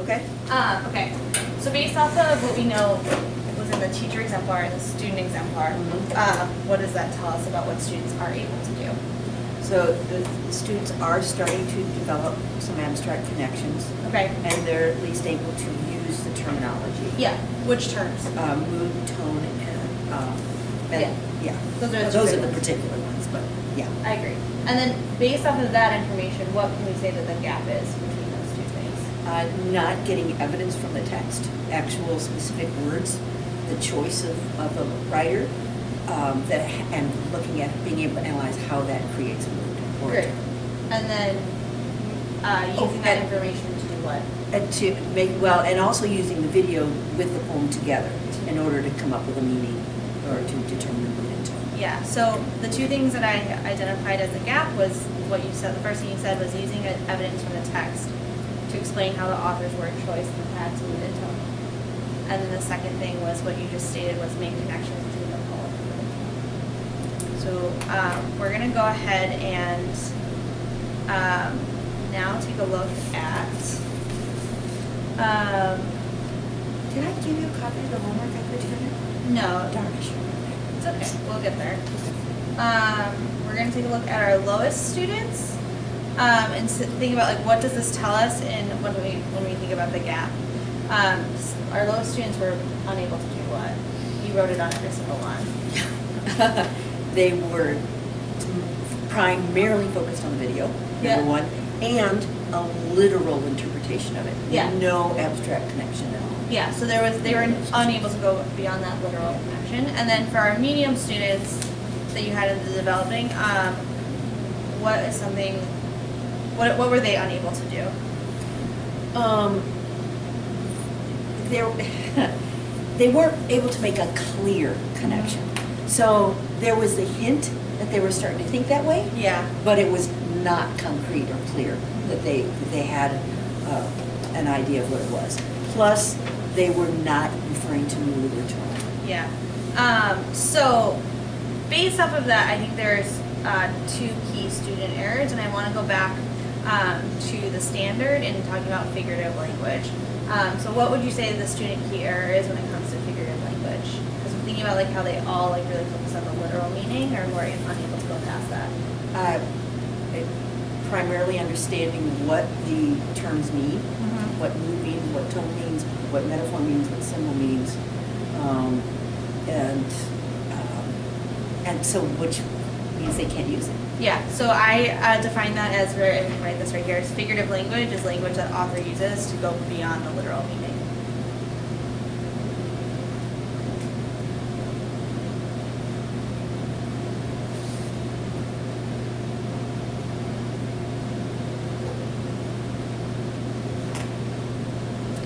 Okay. Okay. So based off of what we know was in the teacher exemplar and the student exemplar, what does that tell us about what students are able to do? So the students are starting to develop some abstract connections. Okay. And they're at least able to use the terminology. Yeah. Which terms? Mood, tone, and yeah. Those are the particular ones, but yeah. I agree. And then based off of that information, what can we say that the gap is between those two things? Not getting evidence from the text, actual specific words, the choice of the writer, and looking at being able to analyze how that creates a mood. Great. And then using that information to do what? To make, and also using the video with the poem together in order to come up with a meaning or to determine the mood and tone. Yeah, so the two things that I identified as a gap was what you said. The first thing you said was using evidence from the text to explain how the author's word choice impacts mood and tone. And then the second thing was what you just stated was make connections between the poem and mood and tone. So we're going to go ahead and now take a look at Did I give you a copy of the homework I put together? no. Darn, I should have. It's okay, we'll get there. We're going to take a look at our lowest students and think about like what does this tell us in when we think about the gap. Our lowest students were unable to do what? You wrote it on every single one. They were primarily focused on the video, number one, and a literal interpretation of it. Yeah. No abstract connection at all. Yeah, so they were unable to go beyond that literal connection. And then for our medium students that you had in the developing, what is something? What were they unable to do? They weren't able to make a clear connection. So there was the hint that they were starting to think that way. Yeah. But it was not concrete or clear that they had an idea of what it was. Plus, they were not referring to mood or tone. Yeah. So based off of that, I think there's two key student errors, and I want to go back to the standard and talking about figurative language. So what would you say the student key error is when it comes to figurative language? Because I'm thinking about like how they all like really focus on the literal meaning, or were unable to go past that? Primarily understanding what the terms mean, what mood means, what tone means, what metaphor means, what symbol means, and so which means they can't use it. Yeah, so I define that as, I can write this right here, as figurative language is language that author uses to go beyond the literal meaning.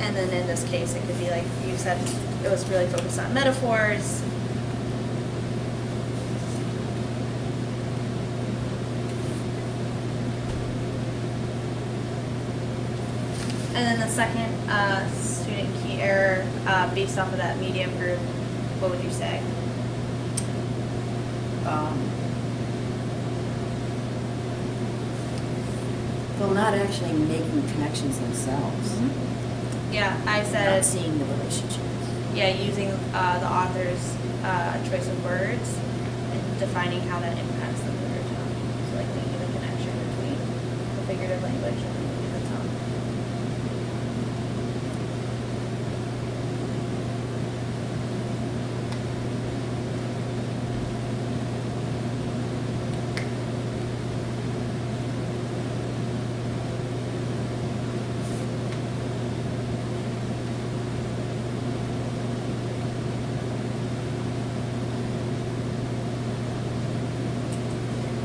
And then in this case, it could be like you said, it was really focused on metaphors. And then the second student key error, based off of that medium group, what would you say? Well, not actually making connections themselves. Yeah, I said. Not seeing the relationship. Yeah, using the author's choice of words and defining how that impacts the mood or tone. So like making the connection between the figurative language and the tone.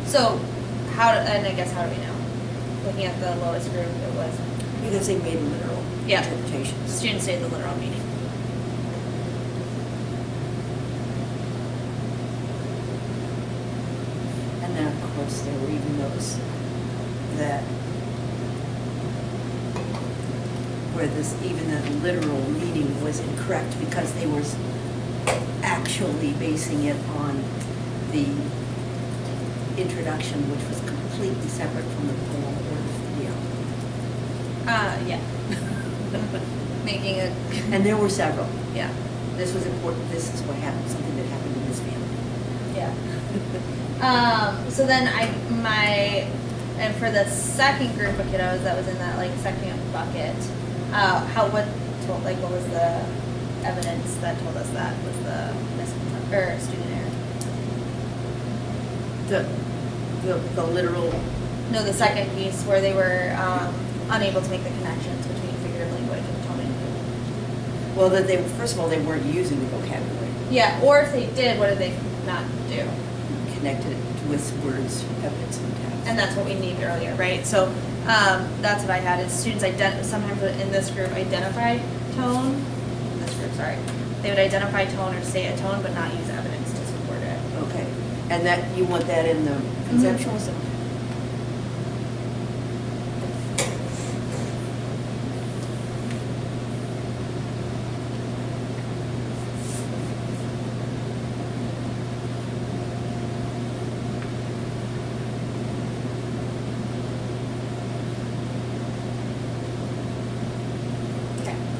So, how do we know? Looking at the lowest group, it was Because they made literal interpretations. Students say the literal meaning. And then, of course, there were even those that where even the literal meaning was incorrect because they were actually basing it on the introduction, which was completely separate from the poem or the video. Yeah. making a, And there were several. yeah, This was important, this is what happened, something that happened in this family. yeah. So then and for the second group of kiddos that was in that like second bucket, what was the evidence that told us that was the student error? The literal, No, the second piece where they were unable to make the connections between figurative language and tone and well, that first of all, they weren't using the vocabulary. yeah, or if they did, what did they not do? Connected it with words, evidence, and text. And that's what we named earlier, right? So that's what I had is students sometimes in this group identify tone. This group, sorry, they would identify tone or say a tone, but not use evidence to support it. Okay, and that you want that in the conceptual.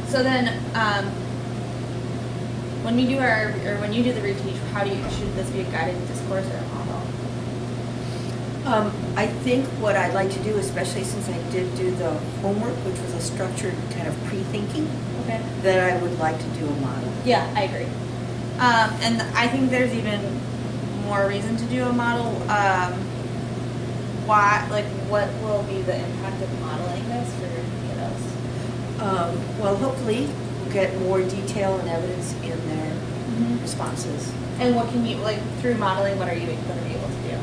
So then, when you do the reteach, should this be a guided discourse or a model? I think what I'd like to do, especially since I did do the homework, which was a structured kind of pre-thinking, Okay. that I would like to do a model. Yeah, I agree. And I think there's even more reason to do a model. What will be the impact of modeling this for kiddos? Well, hopefully we'll get more detail and evidence in their responses. And what can you, through modeling, what are you going to be able to do?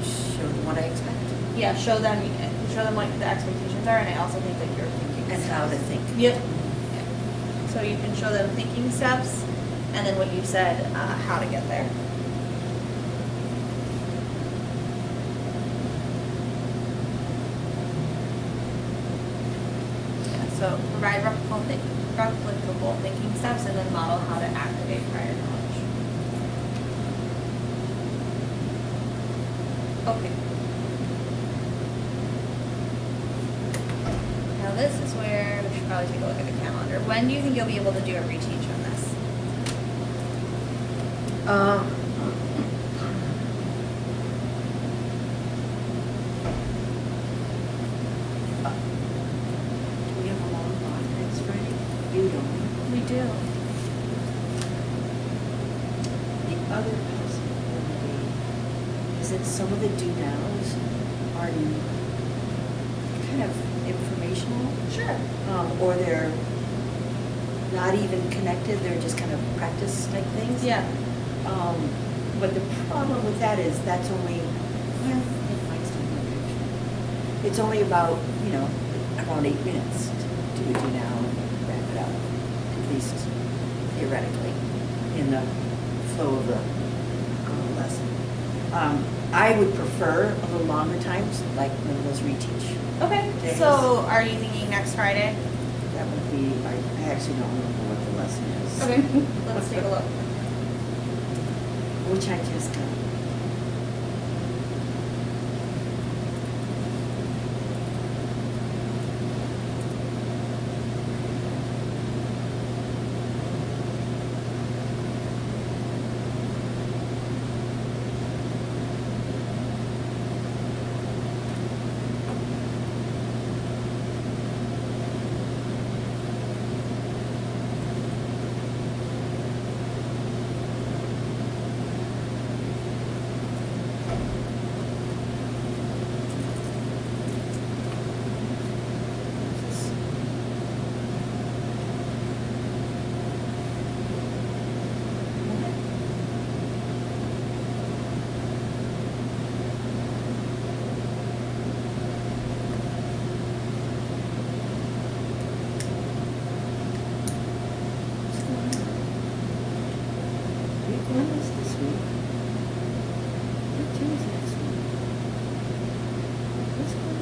Show them what I expect. Yeah, show them what the expectations are, and I also think that you're thinking And how to think. Yep. Yeah. So you can show them thinking steps, and then what you said, how to get there. Yeah, so provide replicable thinking steps, and then model how to activate prior knowledge. Okay. Now this is where we should probably take a look at the calendar. When do you think you'll be able to do a reteach on this? Do we have a long line next Friday? You don't. We do. The other possibility is that some of the do-nows are kind of informational. Sure. Or they're not even connected, they're just kind of practice type things. Yeah. But the problem with that is that's only, well, it might still be actually. It's only about, around 8 minutes to do it now and wrap it up, at least theoretically, in the flow of the lesson. I would prefer a little longer times, like one of those reteach. Okay. days. So are you thinking next Friday? That would be, I actually don't remember what the lesson is. Okay. Let's take a look. Which I just got. Week 1 is this week. Week 2 is next week. What's going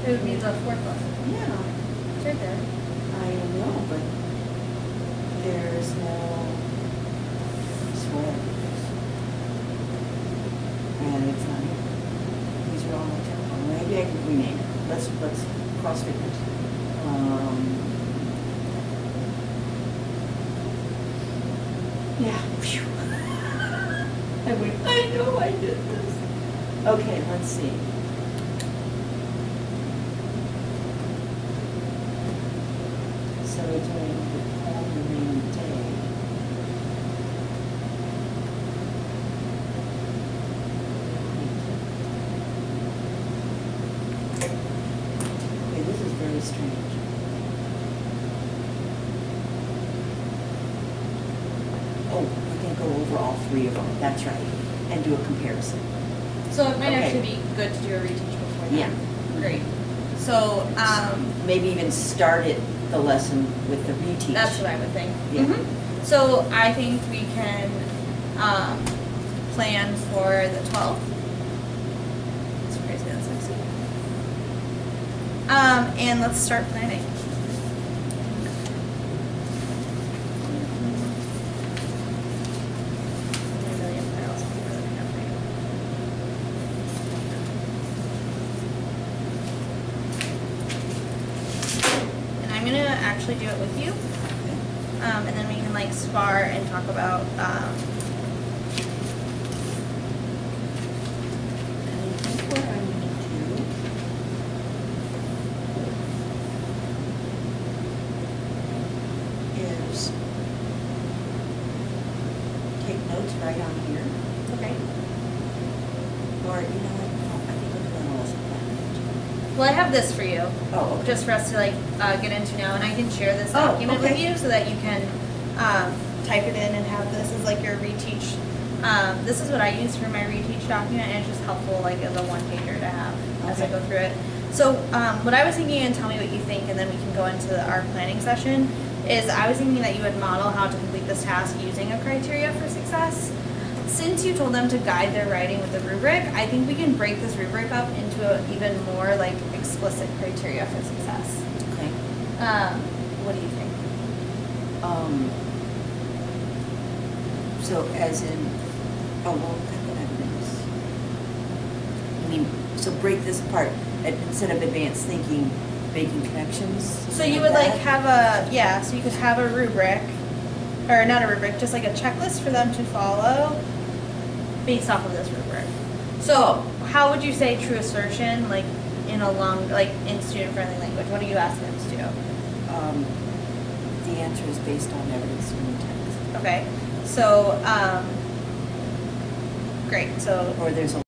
It would be the fourth lesson. on? Yeah, It's right there. I know, but there's no swear. rename it. Let's cross figure. Yeah. Phew. I know I did this. Okay, let's see. So we're doing the calm and rainy day. Okay, this is very strange. Oh, we can go over all three of them, that's right, and do a comparison. So it might Okay. actually be good to do a reteach before that. Yeah. Great. So, Maybe even start it, the lesson with the reteach. that's what I would think. Yeah. Mhm. So I think we can plan for the 12th. That's crazy, that's sexy. And let's start planning. A million files before the campaign. And I'm gonna actually do it with you. And then we can like spar and talk about, And I think what I'm gonna do is take notes right on here, okay. or you know what, no, I think I'll do it on a lesson plan. Well, I have this for you, Oh, okay. just for us to like get into now, and I can share this Oh, document with okay. you so that you can type it in and have this as like your reteach. This is what I use for my reteach document, and it's just helpful like as a one-pager to have as I Okay. go through it. So what I was thinking, and tell me what you think, and then we can go into our planning session, is I was thinking that you would model how to complete this task using a criteria for success. Since you told them to guide their writing with a rubric, I think we can break this rubric up into an even more like explicit criteria for success. Okay. What do you think? So as in, oh, well, got the evidence. I mean, so break this apart, instead of advanced thinking, making connections? So something you would like that? have a, yeah, so you could have a rubric, or not a rubric, just like a checklist for them to follow based off of this rubric. So how would you say true assertion, like in a long, like in student-friendly language? What are you asking them to do? The answer is based on evidence in the text. Okay, so, great, so Or there's a